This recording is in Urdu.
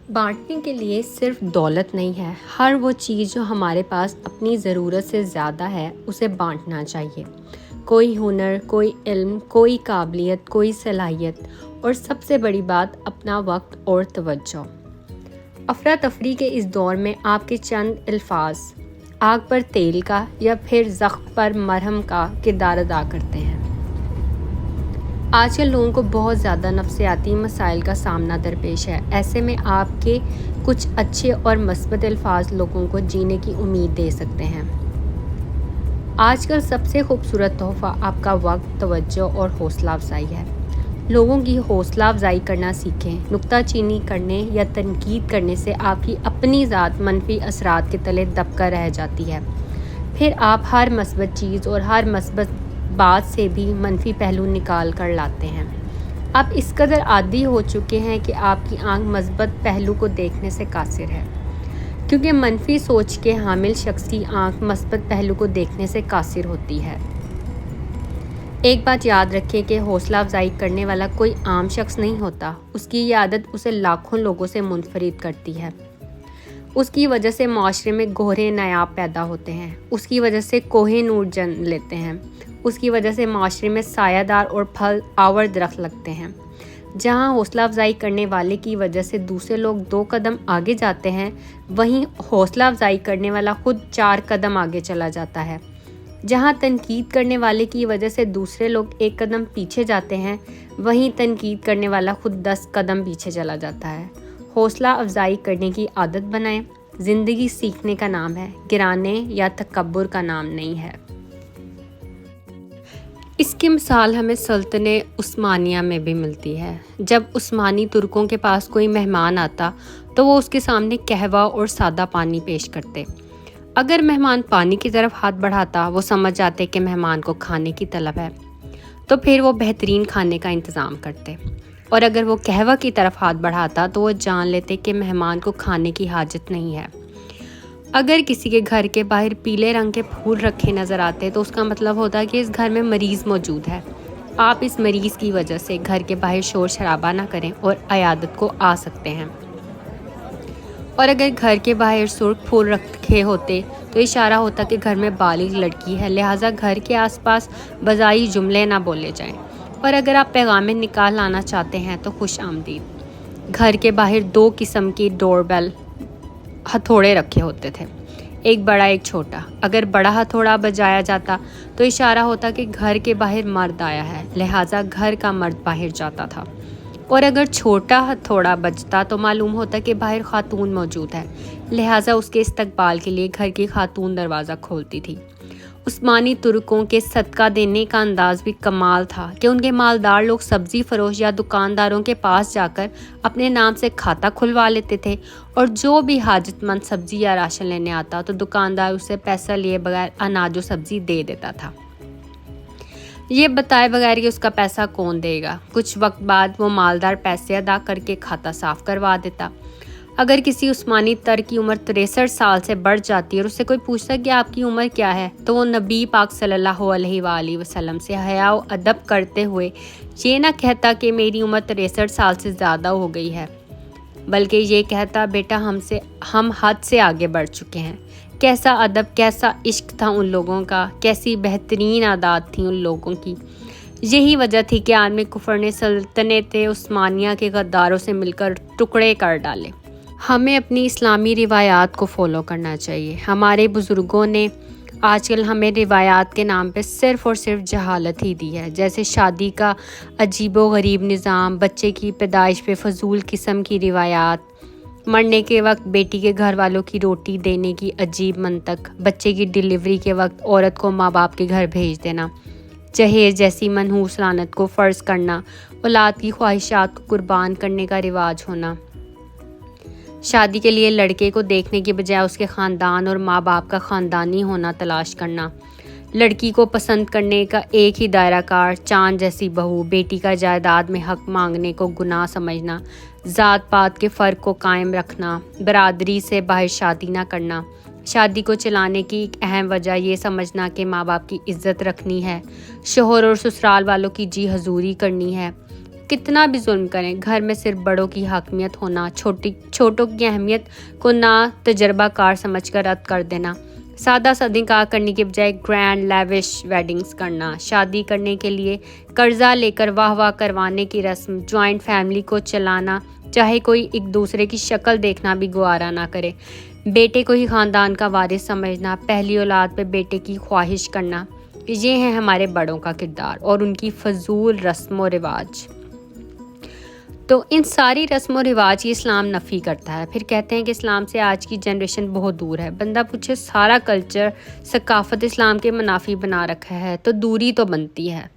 بانٹنے کے لیے صرف دولت نہیں ہے، ہر وہ چیز جو ہمارے پاس اپنی ضرورت سے زیادہ ہے اسے بانٹنا چاہیے۔ کوئی ہنر، کوئی علم، کوئی قابلیت، کوئی صلاحیت، اور سب سے بڑی بات اپنا وقت اور توجہ۔ افراتفری کے اس دور میں آپ کے چند الفاظ آگ پر تیل کا یا پھر زخم پر مرہم کا کردار ادا کرتے ہیں۔ آج کل لوگوں کو بہت زیادہ نفسیاتی مسائل کا سامنا درپیش ہے، ایسے میں آپ کے کچھ اچھے اور مثبت الفاظ لوگوں کو جینے کی امید دے سکتے ہیں۔ آج کل سب سے خوبصورت تحفہ آپ کا وقت، توجہ اور حوصلہ افزائی ہے۔ لوگوں کی حوصلہ افزائی کرنا سیکھیں۔ نکتہ چینی کرنے یا تنقید کرنے سے آپ کی اپنی ذات منفی اثرات کے تلے دب کر رہ جاتی ہے، پھر آپ ہر مثبت چیز اور ہر مثبت بات سے بھی منفی پہلو نکال کر لاتے ہیں۔ آپ اس قدر عادی ہو چکے ہیں کہ آپ کی آنکھ مثبت پہلو کو دیکھنے سے قاصر ہے، کیونکہ منفی سوچ کے حامل شخص کی آنکھ مثبت پہلو کو دیکھنے سے قاصر ہوتی ہے۔ ایک بات یاد رکھیں کہ حوصلہ افزائی کرنے والا کوئی عام شخص نہیں ہوتا، اس کی یہ عادت اسے لاکھوں لوگوں سے منفرد کرتی ہے۔ اس کی وجہ سے معاشرے میں گہرے نایاب پیدا ہوتے ہیں، اس کی وجہ سے کوہ نور جنم لیتے ہیں، اس کی وجہ سے معاشرے میں سایہ دار اور پھل آور درخت لگتے ہیں۔ جہاں حوصلہ افزائی کرنے والے کی وجہ سے دوسرے لوگ 2 قدم آگے جاتے ہیں، وہیں حوصلہ افزائی کرنے والا خود 4 قدم آگے چلا جاتا ہے۔ جہاں تنقید کرنے والے کی وجہ سے دوسرے لوگ 1 قدم پیچھے جاتے ہیں، وہیں تنقید کرنے والا خود 10 قدم پیچھے چلا جاتا ہے۔ حوصلہ افزائی کرنے کی عادت بنائیں۔ زندگی سیکھنے کا نام ہے، گرانے یا تکبر کا نام نہیں ہے۔ اس کی مثال ہمیں سلطنت عثمانیہ میں بھی ملتی ہے۔ جب عثمانی ترکوں کے پاس کوئی مہمان آتا تو وہ اس کے سامنے قہوہ اور سادہ پانی پیش کرتے۔ اگر مہمان پانی کی طرف ہاتھ بڑھاتا، وہ سمجھ جاتے کہ مہمان کو کھانے کی طلب ہے، تو پھر وہ بہترین کھانے کا انتظام کرتے، اور اگر وہ قہوہ کی طرف ہاتھ بڑھاتا تو وہ جان لیتے کہ مہمان کو کھانے کی حاجت نہیں ہے۔ اگر کسی کے گھر کے باہر پیلے رنگ کے پھول رکھے نظر آتے تو اس کا مطلب ہوتا ہے کہ اس گھر میں مریض موجود ہے۔ آپ اس مریض کی وجہ سے گھر کے باہر شور شرابہ نہ کریں اور عیادت کو آ سکتے ہیں۔ اور اگر گھر کے باہر سرخ پھول رکھے ہوتے تو اشارہ ہوتا کہ گھر میں بالغ لڑکی ہے، لہٰذا گھر کے آس پاس بذائی جملے نہ بولے جائیں۔ اور اگر آپ پیغام نکاح لانا چاہتے ہیں تو خوش آمدید۔ گھر کے باہر 2 قسم کی ڈور بیل ہتھوڑے رکھے ہوتے تھے، ایک بڑا ایک چھوٹا۔ اگر بڑا ہتھوڑا بجایا جاتا تو اشارہ ہوتا کہ گھر کے باہر مرد آیا ہے، لہٰذا گھر کا مرد باہر جاتا تھا، اور اگر چھوٹا ہتھوڑا بجتا تو معلوم ہوتا کہ باہر خاتون موجود ہے، لہٰذا اس کے استقبال کے لیے گھر کی خاتون دروازہ کھولتی تھی۔ عثمانی ترکوں کے صدقہ دینے کا انداز بھی کمال تھا کہ ان کے مالدار لوگ سبزی فروش یا دکانداروں کے پاس جا کر اپنے نام سے کھاتا کھلوا لیتے تھے، اور جو بھی حاجت مند سبزی یا راشن لینے آتا تو دکاندار اسے پیسہ لیے بغیر اناج و سبزی دے دیتا تھا، یہ بتائے بغیر کہ اس کا پیسہ کون دے گا۔ کچھ وقت بعد وہ مالدار پیسے ادا کر کے کھاتا صاف کروا دیتا۔ اگر کسی عثمانی تر کی عمر 63 سال سے بڑھ جاتی اور اس سے کوئی پوچھتا کہ آپ کی عمر کیا ہے، تو وہ نبی پاک صلی اللہ علیہ وآلہ وسلم سے حیا و ادب کرتے ہوئے یہ نہ کہتا کہ میری عمر 63 سال سے زیادہ ہو گئی ہے، بلکہ یہ کہتا بیٹا ہم حد سے آگے بڑھ چکے ہیں۔ کیسا ادب، کیسا عشق تھا ان لوگوں کا، کیسی بہترین عادات تھیں ان لوگوں کی۔ یہی وجہ تھی کہ عالم کفر نے سلطنت عثمانیہ کے غداروں سے مل کر ٹکڑے کر ڈالے۔ ہمیں اپنی اسلامی روایات کو فالو کرنا چاہیے۔ ہمارے بزرگوں نے آج کل ہمیں روایات کے نام پہ صرف اور صرف جہالت ہی دی ہے، جیسے شادی کا عجیب و غریب نظام، بچے کی پیدائش پہ فضول قسم کی روایات، مرنے کے وقت بیٹی کے گھر والوں کی روٹی دینے کی عجیب منطق، بچے کی ڈیلیوری کے وقت عورت کو ماں باپ کے گھر بھیج دینا، جہیز جیسی منحوس لعنت کو فرض کرنا، اولاد کی خواہشات کو قربان کرنے کا رواج ہونا، شادی کے لیے لڑکے کو دیکھنے کی بجائے اس کے خاندان اور ماں باپ کا خاندانی ہونا تلاش کرنا، لڑکی کو پسند کرنے کا ایک ہی دائرہ کار، چاند جیسی بہو، بیٹی کا جائیداد میں حق مانگنے کو گناہ سمجھنا، ذات پات کے فرق کو قائم رکھنا، برادری سے باہر شادی نہ کرنا، شادی کو چلانے کی ایک اہم وجہ یہ سمجھنا کہ ماں باپ کی عزت رکھنی ہے، شوہر اور سسرال والوں کی جی حضوری کرنی ہے، کتنا بھی ظلم کریں، گھر میں صرف بڑوں کی حاکمیت ہونا، چھوٹوں کی اہمیت کو نا تجربہ کار سمجھ کر رد کر دینا، سادہ سادہ نکاح کرنے کے بجائے گرینڈ لیوش ویڈنگز کرنا، شادی کرنے کے لیے قرضہ لے کر واہ واہ کروانے کی رسم، جوائنٹ فیملی کو چلانا چاہے کوئی ایک دوسرے کی شکل دیکھنا بھی گوارا نہ کرے، بیٹے کو ہی خاندان کا وارث سمجھنا، پہلی اولاد پہ بیٹے کی خواہش کرنا، یہ ہے ہمارے بڑوں کا کردار اور ان کی فضول رسم و رواج۔ تو ان ساری رسم و رواج کی اسلام نفی کرتا ہے۔ پھر کہتے ہیں کہ اسلام سے آج کی جنریشن بہت دور ہے۔ بندہ پوچھے سارا کلچر ثقافت اسلام کے منافی بنا رکھا ہے تو دوری تو بنتی ہے۔